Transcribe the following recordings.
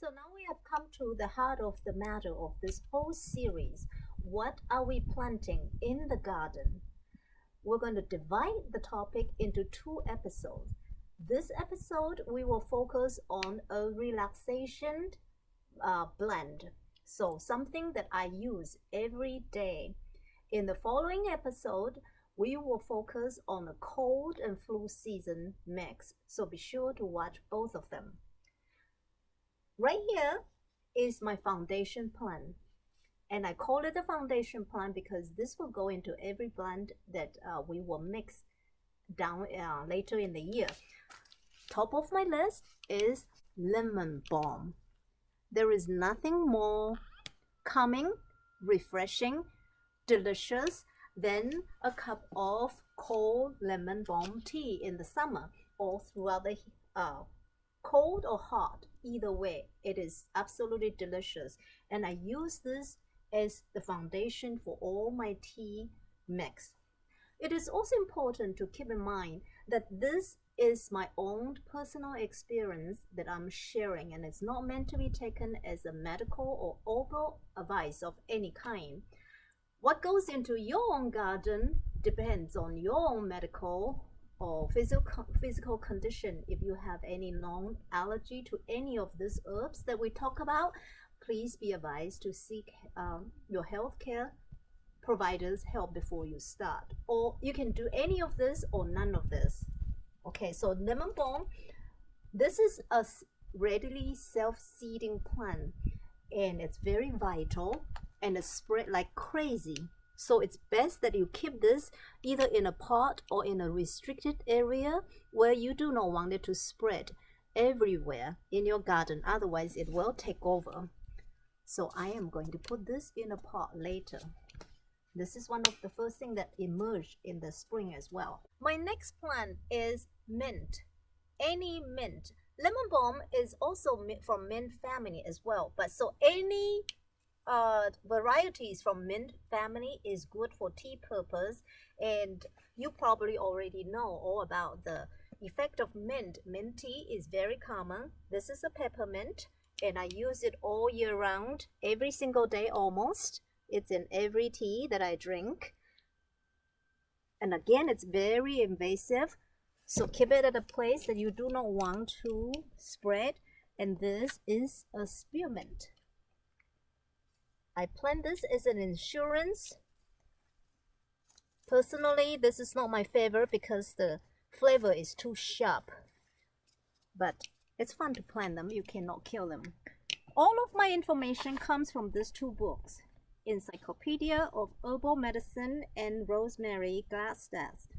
So now we have come to the heart of the matter of this whole series. What are we planting in the garden? We're going to divide the topic into two episodes. This episode, we will focus on a relaxation blend. So something that I use every day. In the following episode, we will focus on a cold and flu season mix. So be sure to watch both of them. Right here is my foundation plan. And I call it a foundation plan because this will go into every blend that we will mix down later in the year. Top of my list is lemon balm. There is nothing more calming, refreshing, delicious than a cup of cold lemon balm tea in the summer or throughout the cold or hot, either way, it is absolutely delicious. And I use this as the foundation for all my tea mix. It is also important to keep in mind that this is my own personal experience that I'm sharing, and it's not meant to be taken as a medical or herbal advice of any kind. What goes into your own garden depends on your own medical or physical condition. If you have any known allergy to any of these herbs that we talk about, please be advised to seek your healthcare provider's help before you start. Or you can do any of this or none of this. Okay, so lemon balm, this is a readily self-seeding plant, and it's very vital and it's spread like crazy. So it's best that you keep this either in a pot or in a restricted area where you do not want it to spread everywhere in your garden. Otherwise, it will take over. So I am going to put this in a pot later. This is one of the first things that emerged in the spring as well. My next plant is mint. Any mint. Lemon balm is also from mint family as well. But so any varieties from mint family is good for tea purpose, and you probably already know all about the effect of mint. Mint tea is very common. This is a peppermint, and I use it all year round, every single day almost. It's in every tea that I drink. And again, it's very invasive, so keep it at a place that you do not want to spread. And this is a spearmint. I plant this as an insurance. Personally, this is not my favorite because the flavor is too sharp. But it's fun to plant them. You cannot kill them. All of my information comes from these two books. Encyclopedia of Herbal Medicine and Rosemary Gladstad's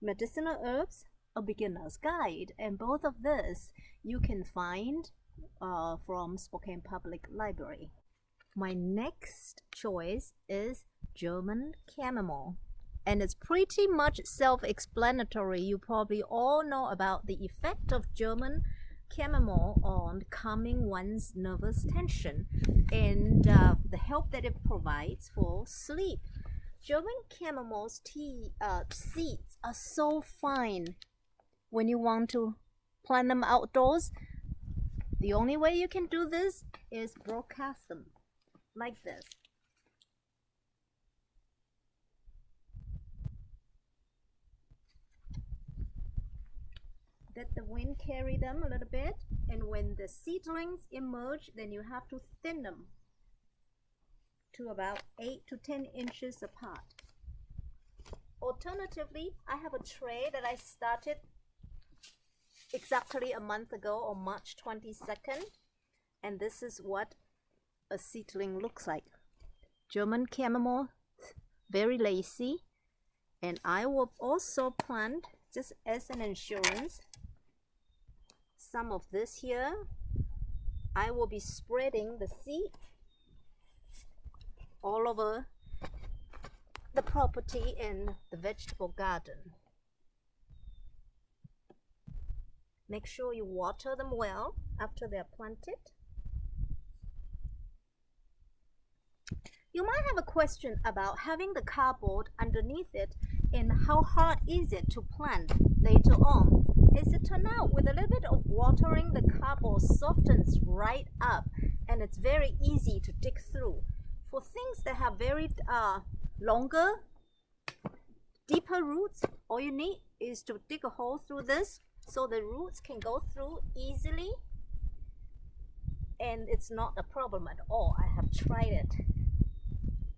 Medicinal Herbs, A Beginner's Guide. And both of this you can find from Spokane Public Library. My next choice is German chamomile, and it's pretty much self-explanatory. You probably all know about the effect of German chamomile on calming one's nervous tension and the help that it provides for sleep. German chamomile's seeds are so fine. When you want to plant them outdoors, the only way you can do this is broadcast them like this. Let the wind carry them a little bit, and when the seedlings emerge, then you have to thin them to about 8 to 10 inches apart. Alternatively, I have a tray that I started exactly a month ago on March 22nd, and this is what a seedling looks like. German chamomile, very lacy, and I will also plant, just as an insurance, some of this here. I will be spreading the seed all over the property and the vegetable garden. Make sure you water them well after they're planted. You might have a question about having the cardboard underneath it and how hard is it to plant later on. As it turned out, with a little bit of watering, the cardboard softens right up and it's very easy to dig through. For things that have very longer, deeper roots, all you need is to dig a hole through this so the roots can go through easily, and it's not a problem at all. I have tried it,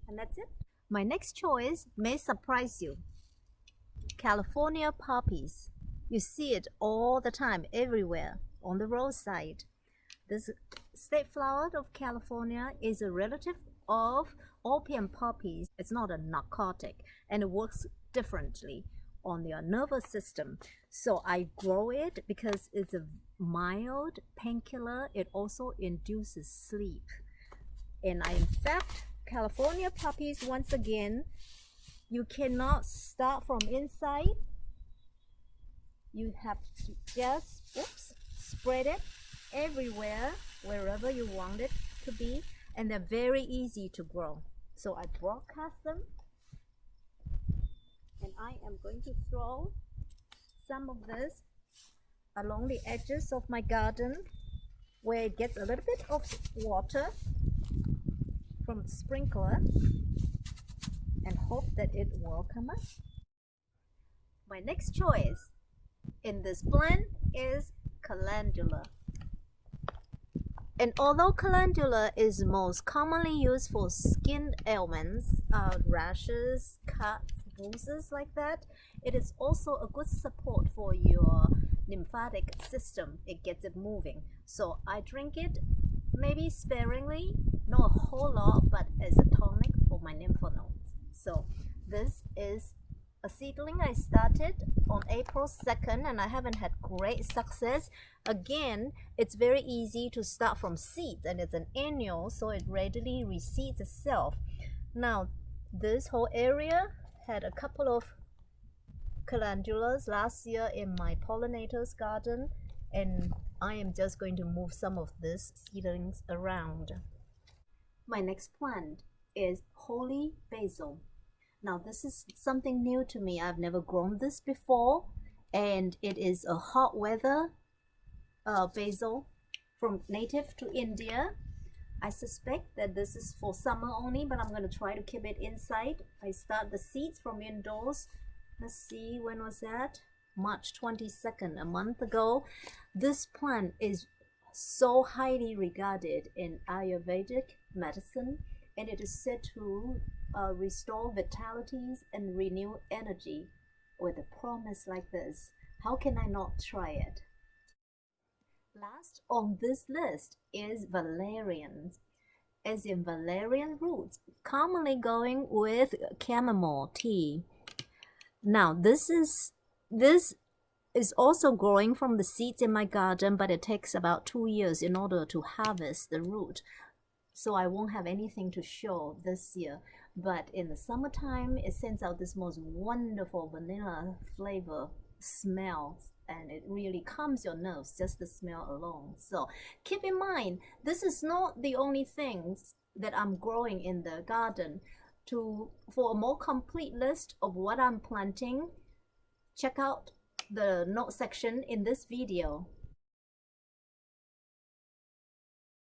and that's it. My next choice may surprise you. California poppies. You see it all the time, everywhere, on the roadside. This state flower of California is a relative of opium poppies. It's not a narcotic, and it works differently on your nervous system. So I grow it because it's a mild painkiller. It also induces sleep. And in fact, California poppies, once again, you cannot start from inside. You have to just spread it everywhere, wherever you want it to be, and they're very easy to grow. So I broadcast them, and I am going to throw some of this along the edges of my garden where it gets a little bit of water from the sprinkler, and hope that it will come up. My next choice in this plant is Calendula. And although Calendula is most commonly used for skin ailments, rashes, cuts, bruises like that, it is also a good support for your lymphatic system. It gets it moving. So I drink it maybe sparingly, not a whole lot, but as a tonic for my lymph nodes. So this is a seedling I started on April 2nd, and I haven't had great success. Again, it's very easy to start from seeds, and it's an annual, so it readily reseeds itself. Now, this whole area had a couple of calendulas last year in my pollinators garden, and I am just going to move some of these seedlings around. My next plant is holy basil. Now this is something new to me. I've never grown this before, and it is a hot weather basil from native to India. I suspect that this is for summer only, but I'm going to try to keep it inside. I start the seeds from indoors. Let's see, when was that? March 22nd, a month ago. This plant is so highly regarded in Ayurvedic medicine, and it is said to restore vitalities and renew energy. With a promise like this, how can I not try it? Last on this list is Valerians, as in valerian roots, commonly going with chamomile tea. Now this is also growing from the seeds in my garden, but it takes about 2 years in order to harvest the root. So I won't have anything to show this year. But in the summertime, it sends out this most wonderful vanilla flavor smell, and it really calms your nerves, just the smell alone. So keep in mind, this is not the only things that I'm growing in the garden. For a more complete list of what I'm planting, check out the note section in this video.